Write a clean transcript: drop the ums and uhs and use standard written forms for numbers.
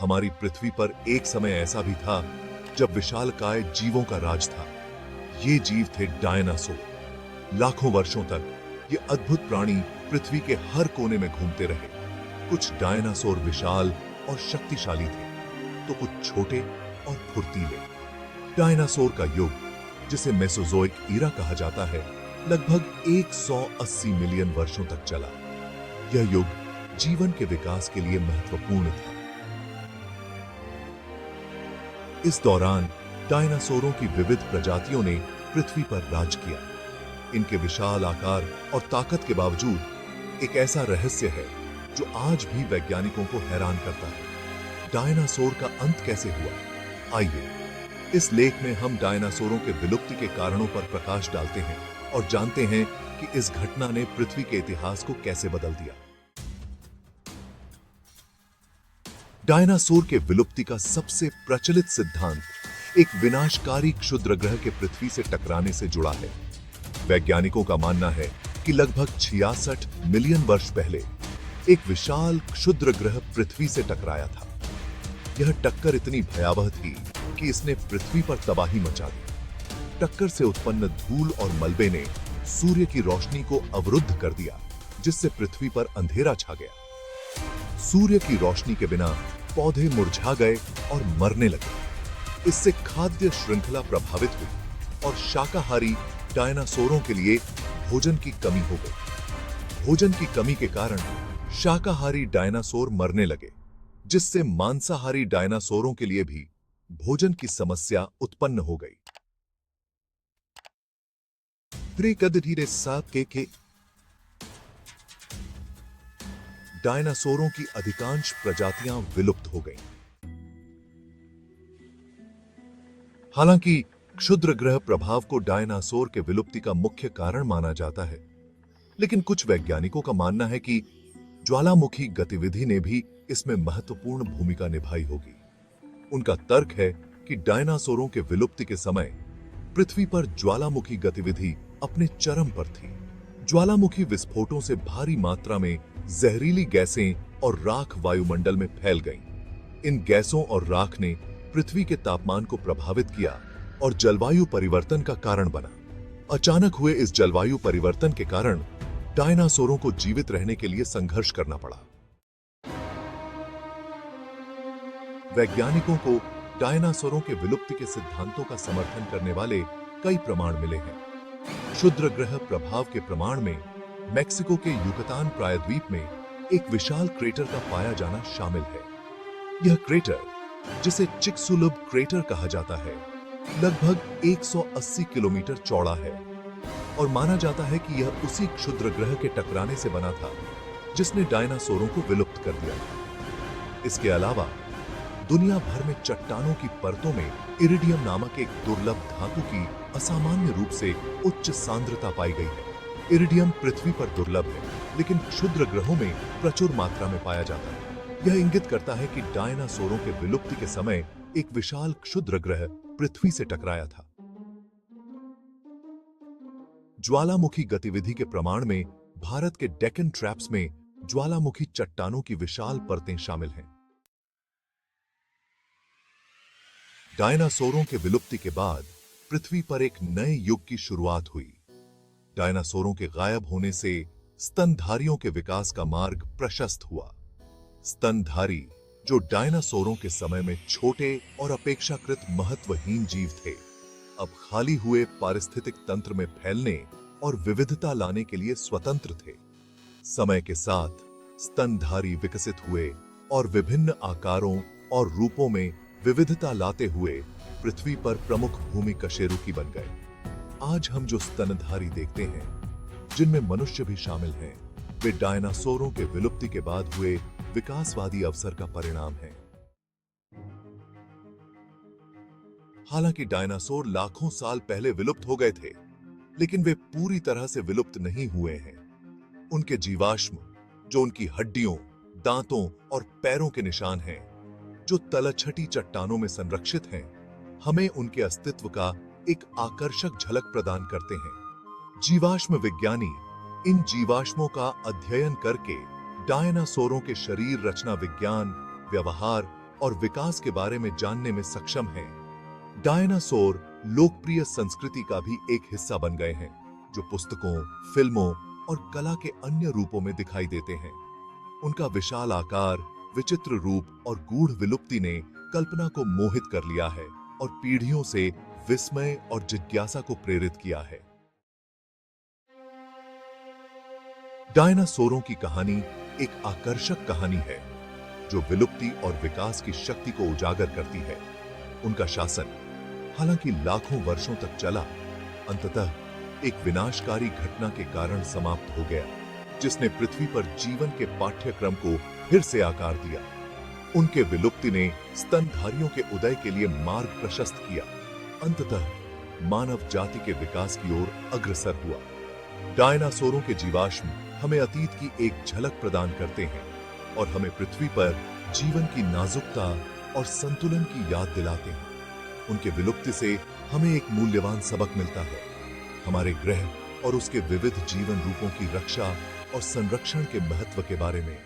हमारी पृथ्वी पर एक समय ऐसा भी था जब विशालकाय जीवों का राज था। ये जीव थे डायनासोर। लाखों वर्षों तक ये अद्भुत प्राणी पृथ्वी के हर कोने में घूमते रहे। कुछ डायनासोर विशाल और शक्तिशाली थे, तो कुछ छोटे और फुर्तीले। डायनासोर का युग, जिसे मेसोजोइक ईरा कहा जाता है, लगभग 180 मिलियन वर्षों तक चला। यह युग जीवन के विकास के लिए महत्वपूर्ण था। इस दौरान डायनासोरों की विविध प्रजातियों ने पृथ्वी पर राज किया। इनके विशाल आकार और ताकत के बावजूद एक ऐसा रहस्य है जो आज भी वैज्ञानिकों को हैरान करता है। डायनासोर का अंत कैसे हुआ? आइए, इस लेख में हम डायनासोरों के विलुप्ति के कारणों पर प्रकाश डालते हैं और जानते हैं कि इस घटना ने पृथ्वी के इतिहास को कैसे बदल दिया। डायनासोर के विलुप्ति का सबसे प्रचलित सिद्धांत एक विनाशकारी क्षुद्र ग्रह के पृथ्वी से टकराने से जुड़ा है। वैज्ञानिकों का मानना है कि लगभग 66 मिलियन वर्ष पहले एक विशाल क्षुद्र ग्रह पृथ्वी से टकराया था। यह टक्कर इतनी भयावह थी कि इसने पृथ्वी पर तबाही मचा दी। टक्कर से उत्पन्न धूल और मलबे ने सूर्य की रोशनी को अवरुद्ध कर दिया, जिससे पृथ्वी पर अंधेरा छा गया। सूर्य की रोशनी के बिना पौधे मुरझा गए और मरने लगे। इससे खाद्य श्रृंखला प्रभावित हुई और शाकाहारी डायनासोरों के लिए भोजन की कमी हो गई। भोजन की कमी के कारण शाकाहारी डायनासोर मरने लगे, जिससे मांसाहारी डायनासोरों के लिए भी भोजन की समस्या उत्पन्न हो गई। डायनासोरों की अधिकांश प्रजातियां विलुप्त हो गईं। हालांकि क्षुद्र ग्रह प्रभाव को डायनासोर के विलुप्ति का मुख्य कारण माना जाता है, लेकिन कुछ वैज्ञानिकों का मानना है कि ज्वालामुखी गतिविधि ने भी इसमें महत्वपूर्ण भूमिका निभाई होगी। उनका तर्क है कि डायनासोरों के विलुप्ति के समय पृथ्वी पर ज्वालामुखी गतिविधि अपने चरम पर थी। ज्वालामुखी विस्फोटों से भारी मात्रा में जहरीली गैसें और राख वायुमंडल में फैल गईं। इन गैसों और राख ने पृथ्वी के तापमान को प्रभावित किया और जलवायु परिवर्तन का कारण बना। अचानक हुए इस जलवायु परिवर्तन के कारण डायनासोरों को जीवित रहने के लिए संघर्ष करना पड़ा। वैज्ञानिकों को डायनासोरों के विलुप्ति के सिद्धांतों का समर्थन करने वाले कई प्रमाण मिले हैं। क्षुद्र ग्रह प्रभाव के प्रमाण में मेक्सिको के युकतान प्रायद्वीप में एक विशाल क्रेटर का पाया जाना शामिल है। यह क्रेटर, जिसे चिक्सुलुब क्रेटर कहा जाता है, लगभग 180 किलोमीटर चौड़ा है और माना जाता है कि यह उसी क्षुद्र ग्रह के टकराने से बना था जिसने डायनासोरों को विलुप्त कर दिया था। इसके अलावा दुनिया भर में चट्टानों की परतों में इरिडियम नामक एक दुर्लभ धातु की असामान्य रूप से उच्च सांद्रता पाई गई है। इरिडियम पृथ्वी पर दुर्लभ है, लेकिन क्षुद्र ग्रहों में प्रचुर मात्रा में पाया जाता है। यह इंगित करता है कि डायनासोरों के विलुप्ति के समय एक विशाल क्षुद्र ग्रह पृथ्वी से टकराया था। ज्वालामुखी गतिविधि के प्रमाण में भारत के डेक्कन ट्रैप्स में ज्वालामुखी चट्टानों की विशाल परतें शामिल हैं। डायनासोरों के विलुप्ति के बाद पृथ्वी पर एक नए युग की शुरुआत हुई। डायनासोरों के गायब होने से स्तनधारियों के विकास का मार्ग प्रशस्त हुआ। स्तनधारी, जो डायनासोरों के समय में छोटे और अपेक्षाकृत महत्वहीन जीव थे, अब खाली हुए पारिस्थितिक तंत्र में फैलने और विविधता लाने के लिए स्वतंत्र थे। समय के साथ स्तनधारी विकसित हुए और विभिन्न आकारों और रूपों में विविधता लाते हुए पृथ्वी पर प्रमुख भूमि कशेरुकी बन गए। आज हम जो स्तनधारी देखते हैं, जिनमें मनुष्य भी शामिल हैं, वे डायनासोरों के विलुप्ति के बाद हुए विकासवादी अवसर का परिणाम है। हालांकि डायनासोर लाखों साल पहले विलुप्त हो गए थे, लेकिन वे पूरी तरह से विलुप्त नहीं हुए हैं। उनके जीवाश्म, जो उनकी हड्डियों, दांतों और पैरों के निशान हैं, जो तलछटी चट्टानों में संरक्षित हैं, हमें उनके अस्तित्व का एक आकर्षक झलक प्रदान करते हैं। जीवाश्म विज्ञानी इन जीवाश्मों का अध्ययन करके डायनासोरों के शरीर रचना विज्ञान, व्यवहार और विकास के बारे में जानने में सक्षम हैं। डायनासोर लोकप्रिय संस्कृति का भी एक हिस्सा बन गए हैं, जो पुस्तकों, फिल्मों और कला के अन्य रूपों में दिखाई देते हैं। उनका विशाल आकार, विचित्र रूप और गूढ़ विलुप्ति ने कल्पना को मोहित कर लिया है और पीढ़ियों से विस्मय और जिज्ञासा को प्रेरित किया है। डायनासोरों की कहानी एक आकर्षक कहानी है, जो विलुप्ति और विकास की शक्ति को उजागर करती है। उनका शासन, हालांकि लाखों वर्षों तक चला, अंततः एक विनाशकारी घटना के कारण समाप्त हो गया, जिसने पृथ्वी पर जीवन के पाठ्यक्रम को फिर से आकार दिया। उनके विलुप्ति ने स्तनधारियों के उदय के लिए मार्ग प्रशस्त किया, अंततः मानव जाति के विकास की ओर अग्रसर हुआ। डायनासोरों के जीवाश्म हमें अतीत की एक झलक प्रदान करते हैं और हमें पृथ्वी पर जीवन की नाजुकता और संतुलन की याद दिलाते हैं। उनके विलुप्ति से हमें एक मूल्यवान सबक मिलता है, हमारे ग्रह और उसके विविध जीवन रूपों की रक्षा और संरक्षण के महत्व के बारे में।